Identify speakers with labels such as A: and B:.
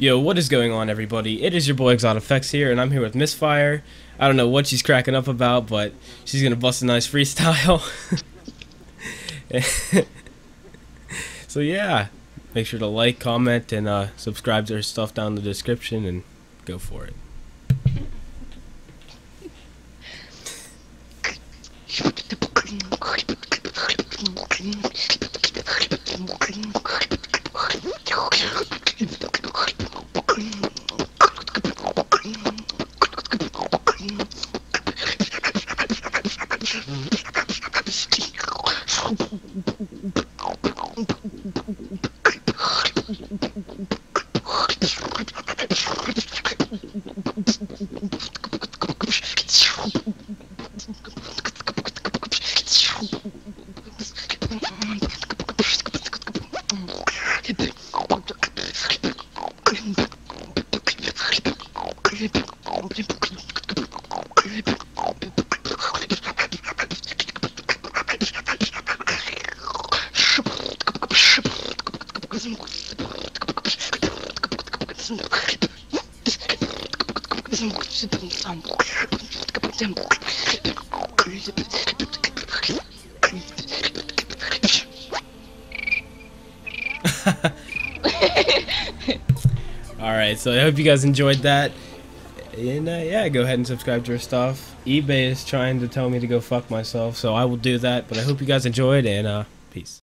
A: Yo, what is going on, everybody? It is your boy ExiledFX here, and I'm here with Misfire. I don't know what she's cracking up about, but she's gonna bust a nice freestyle. So yeah, make sure to like, comment, and subscribe to her stuff down in the description, and go for it. Alright, so I hope you guys enjoyed that. And yeah, go ahead and subscribe to her stuff. eBay is trying to tell me to go fuck myself, so I will do that. But I hope you guys enjoyed, and peace.